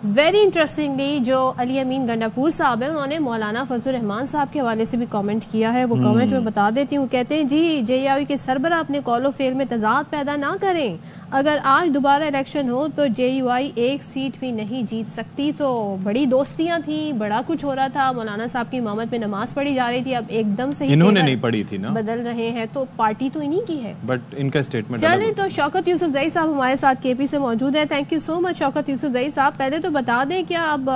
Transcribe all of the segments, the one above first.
Very interestingly جو علی امین گنڈاپور صاحب ہیں انہوں نے مولانا فضل الرحمان صاحب کے حوالے سے بھی کامنٹ کیا ہے. وہ کامنٹ میں بتا دیتی ہوں. کہتے ہیں جی جے آئی کے سربراہ اپنے کال و فیل میں تضاد پیدا نہ کریں. اگر آج دوبارہ الیکشن ہو تو جے یو آئی ایک سیٹ بھی نہیں جیت سکتی. تو بڑی دوستیاں تھیں, بڑا کچھ ہو رہا تھا, مولانا صاحب کی امامت میں نماز پڑھی جا رہی تھی, اب ایک دم سے انہوں نے نہیں پڑھی تھی نا, بدل رہے ہیں. تو پارٹی تو انہی کی ہے, بٹ ان کا سٹیٹمنٹ. چلیں تو شوکت یوسف زئی صاحب ہمارے ساتھ کے پی سے موجود ہیں. تھینک یو سو مچ شوکت یوسف زئی صاحب. پہلے تو بتا دیں کیا اب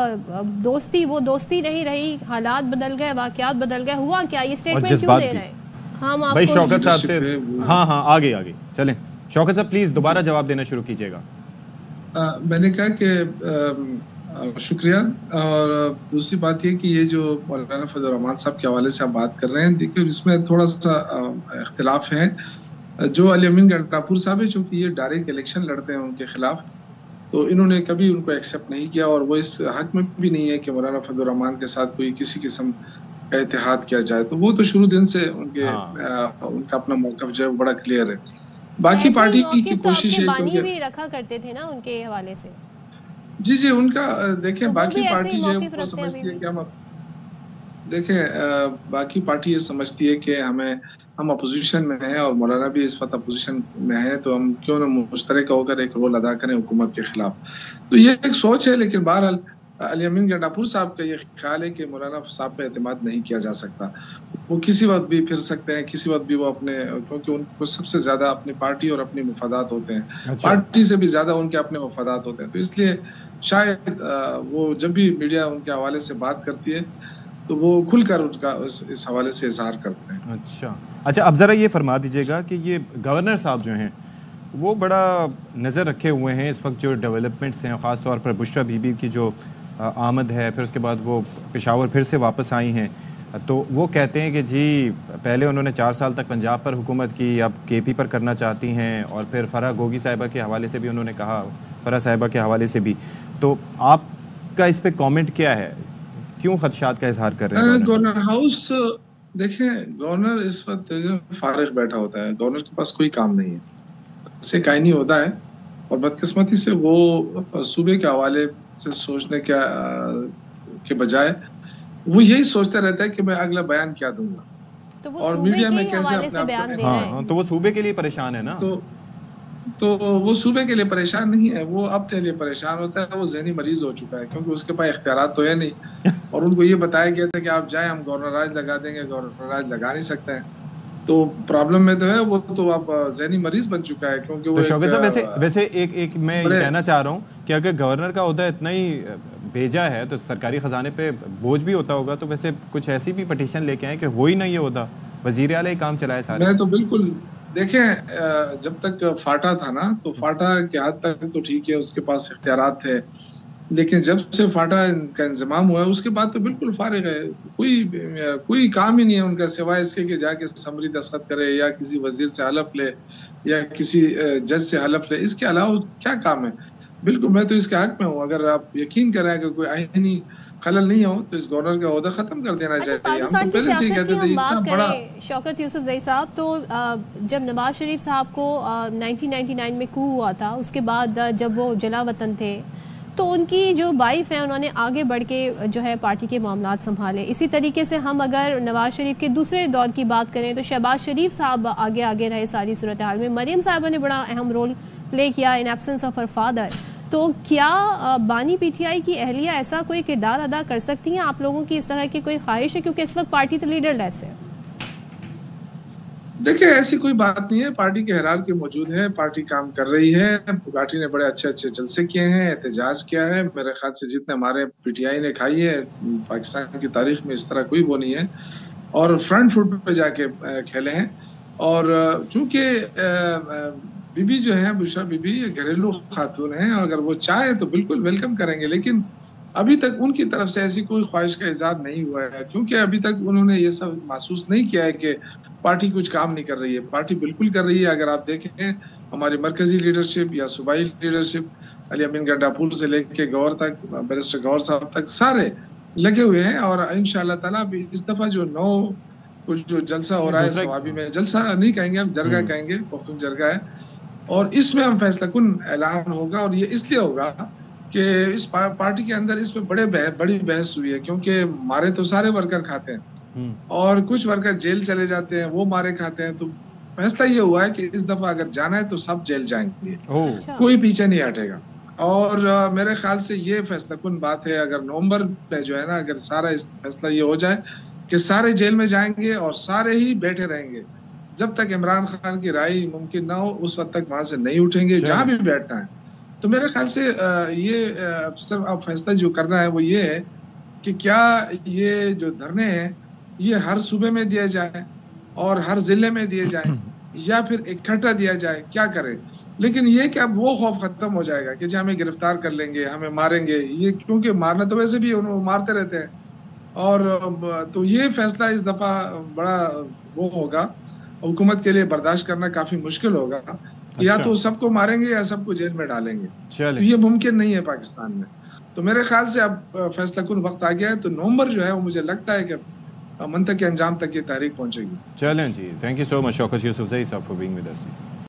دوستی وہ دوستی نہیں رہی, حالات بدل گئے, واقعات بدل گئے, ہوا کیا, یہ سٹیٹمنٹ کیوں دے رہے ہیں ہم آپ بھائی کو؟ شوکت صاحب سے ہاں آگے چلیں. شوکت صاحب پلیز دوبارہ جواب دینا شروع کیجیے گا. میں نے کہا کہ شکریہ. اور دوسری بات یہ کہ یہ جو مولانا فضل الرحمان صاحب کے حوالے سے آپ بات کر رہے ہیں, دیکھیے اس میں تھوڑا سا اختلاف ہے. جو علی امین گنڈاپور صاحب ہے, چونکہ یہ ڈائریکٹ الیکشن لڑتے ہیں ان کے خلاف, تو انہوں نے کبھی ان کو ایکسیپٹ نہیں کیا, اور وہ اس حق میں بھی نہیں ہے کہ مولانا فضل الرحمان کے ساتھ کوئی کسی قسم کا اتحاد کیا جائے. تو وہ تو شروع دن سے ان کا اپنا موقف جو ہے وہ بڑا کلیئر ہے. باقی پارٹی کی کوشش ہے, بانی بھی رکھا کرتے تھے نا ان کے حوالے سے. جی ان کا دیکھیں باقی پارٹی جو ہے وہ سمجھتی ہے کہ دیکھیں باقی پارٹی یہ سمجھتی ہے کہ ہم اپوزیشن میں ہیں اور مولانا بھی اس وقت اپوزیشن میں ہے, تو ہم کیوں نہ مشترکہ ہو کر ایک رول ادا کریں حکومت کے خلاف. تو یہ ایک سوچ ہے, لیکن بہرحال علی امین گنڈاپور صاحب کا یہ خیال ہے کہ مولانا صاحب پہ اعتماد نہیں کیا جا سکتا. وہ کسی وقت بھی پھر سکتے ہیں, کسی وقت بھی وہ اپنے, کیونکہ ان کو سب سے زیادہ اپنی پارٹی اور اپنے مفادات ہوتے ہیں, پارٹی سے بھی زیادہ ان کے اپنے مفادات ہوتے ہیں. تو اس لیے شاید وہ جب بھی میڈیا ان کے حوالے سے بات کرتی ہے تو وہ کھل کر ان کا اس حوالے سے اظہار کرتے ہیں. اچھا اب ذرا یہ فرما دیجیے گا کہ یہ گورنر صاحب جو ہیں وہ بڑا نظر رکھے ہوئے ہیں اس وقت جو ڈیولپمنٹس ہیں, خاص طور پر بشرا بی بی کی جو آمد ہے, پھر اس کے بعد وہ پشاور پھر سے واپس آئی ہیں, تو وہ کہتے ہیں کہ جی پہلے انہوں نے 4 سال تک پنجاب پر حکومت کی, اب کے پی پر کرنا چاہتی ہیں, اور پھر فرح گوگی صاحبہ کے حوالے سے بھی انہوں نے کہا, فرح صاحبہ کے حوالے سے بھی. تو آپ کا اس پہ کامنٹ کیا ہے, کیوں خدشات کا اظہار کر رہے ہیں؟ گورنر ہاؤس دیکھیں, گورنر اس وقت فارغ بیٹھا ہوتا ہے, گورنر کے پاس کوئی کام نہیں ہے, سے کائنی ہوتا ہے, اور بدقسمتی سے وہ صوبے کے حوالے سے سوچنے کے بجائے وہ یہی سوچتا رہتا ہے کہ میں اگلا بیان کیا دوں گا, اور میڈیا میں کیسے اپنے تو وہ صوبے کے لیے پریشان ہے نا. تو وہ صوبے کے لیے پریشان نہیں ہے, وہ اپنے لیے پریشان ہوتا ہے. وہ ذہنی مریض ہو چکا ہے, کیونکہ اس کے پاس اختیارات تو ہے نہیں, اور ان کو یہ بتایا گیا تھا کہ آپ جائیں, ہم گورنر راج لگا دیں گے. گورنر راج لگا نہیں سکتے ہیں, تو پرابلم میں تو ہے, وہ تو اب ذہنی مریض بن چکا ہے. کیونکہ وہ شوکت صاحب ویسے ایک میں یہ کہنا چاہ رہا ہوں کہ اگر گورنر کا عہدہ اتنا ہی بھیجا ہے تو سرکاری خزانے پہ بوجھ بھی ہوتا ہوگا, تو ویسے کچھ ایسی بھی پٹیشن لے کے آئیں کہ وہی نہ یہ عہدہ, وزیر اعلیٰ ہی کام چلائے سارے. میں تو بالکل دیکھیں, جب تک فاٹا تھا نا, تو فاٹا کے حد تک تو ٹھیک ہے, اس کے پاس اختیارات تھے, لیکن جب سے فاٹا کا انضمام ہوا ہے اس کے بعد تو بالکل فارغ ہے. کوئی کام ہی نہیں ہے ان کا, سوائے اس کے کہ جا کے اسمبلی دستخط کرے, یا کسی وزیر سے حلف لے, یا کسی جج سے حلف لے. اس کے علاوہ کیا کام ہے؟ بالکل میں تو اس کے حق میں ہوں. اگر آپ یقین کریں کہ کوئی آئینی خلل نہیں ہو تو اس گورنر کا عہدہ ختم کر دینا چاہیے. پاکستان کی سیاست کی ہم بات کریں شوکت یوسف زئی صاحب, تو جب نواز شریف صاحب کو 1999 میں کو ہوا تھا, اس کے بعد جب وہ جلا وطن تھے, تو ان کی جو وائف ہیں انہوں نے آگے بڑھ کے جو ہے پارٹی کے معاملات سنبھالے. اسی طریقے سے ہم اگر نواز شریف کے دوسرے دور کی بات کریں تو شہباز شریف صاحب آگے رہے ساری صورتحال میں. مریم صاحبہ نے بڑا اہم رول پلے کیا ان ایبسنس آف ہر فادر. تو کیا بانی پی ٹی آئی کی اہلیہ ایسا کوئی کردار ادا کر سکتی ہیں؟ آپ لوگوں کی اس طرح کی کوئی خواہش ہے؟ کیونکہ اس وقت پارٹی تو لیڈر لیس ہے. دیکھیں ایسی کوئی بات نہیں ہے, پارٹی کے حرار کے موجود ہے, پارٹی کام کر رہی ہے. پارٹی نے بڑے اچھے جلسے کیے ہیں, احتجاج کیا ہے. میرے خیال سے جتنے ہمارے پی ٹی آئی نے کھائی ہے پاکستان کی تاریخ میں اس طرح کوئی وہ نہیں ہے, اور فرنٹ فٹ پہ جا کے کھیلے ہیں. اور چونکہ بی بی جو ہے بشرا بی بی گھریلو خاتون ہیں, اگر وہ چاہے تو بالکل ویلکم کریں گے, لیکن ابھی تک ان کی طرف سے ایسی کوئی خواہش کا اظہار نہیں ہوا ہے, کیونکہ ابھی تک انہوں نے یہ سب محسوس نہیں کیا ہے کہ پارٹی کچھ کام نہیں کر رہی ہے. پارٹی بالکل کر رہی ہے. اگر آپ دیکھیں ہماری مرکزی لیڈرشپ یا صوبائی لیڈرشپ, علی امین گنڈاپور سے لے کے گور تک, بیرسٹر گور صاحب تک, سارے لگے ہوئے ہیں. اور انشاءاللہ تعالیٰ اس دفعہ جو جلسہ ہو رہا ہے ثوابی میں, جلسہ نہیں کہیں گے ہم, جرگہ کہیں گے, پختون جرگہ ہے, اور اس میں ہم فیصلہ کن اعلان ہوگا. اور یہ اس لیے ہوگا کہ اس پارٹی کے اندر اس پہ بڑی بحث ہوئی ہے، کیونکہ مارے تو سارے ورکر کھاتے ہیں اور کچھ ورکر جیل چلے جاتے ہیں، وہ مارے کھاتے ہیں. تو فیصلہ یہ ہوا ہے کہ اس دفعہ اگر جانا ہے تو سب جیل جائیں گے، کوئی پیچھے نہیں ہٹے گا. اور میرے خیال سے یہ فیصلہ کن بات ہے. اگر نومبر میں جو ہے نا، اگر سارا فیصلہ یہ ہو جائے کہ سارے جیل میں جائیں گے اور سارے ہی بیٹھے رہیں گے، جب تک عمران خان کی رہائی ممکن نہ ہو اس وقت تک وہاں سے نہیں اٹھیں گے جہاں بھی بیٹھنا ہے. تو میرے خیال سے یہ اب فیصلہ جو کرنا ہے وہ یہ ہے کہ کیا یہ جو دھرنے ہیں یہ ہر صوبے میں دیا جائے اور ہر ضلع میں دیے جائیں، یا پھر اکٹھا دیا جائے، کیا کرے. لیکن یہ کہ اب وہ خوف ختم ہو جائے گا کہ جی ہمیں گرفتار کر لیں گے، ہمیں ماریں گے. یہ کیونکہ مارنا تو ویسے بھی مارتے رہتے ہیں. اور تو یہ فیصلہ اس دفعہ بڑا وہ ہوگا، حکومت کے لیے برداشت کرنا کافی مشکل ہوگا. یا تو سب کو ماریں گے یا سب کو جیل میں ڈالیں گے. تو یہ ممکن نہیں ہے پاکستان میں. تو میرے خیال سے اب فیصلہ کن وقت آ گیا ہے. تو نومبر جو ہے وہ مجھے لگتا ہے کہ منطقی انجام تک یہ تحریک پہنچے گی. چلیں جی، تھینک یو سو مچ شوکت یوسف زئی صاحب فار بینگ ود اس.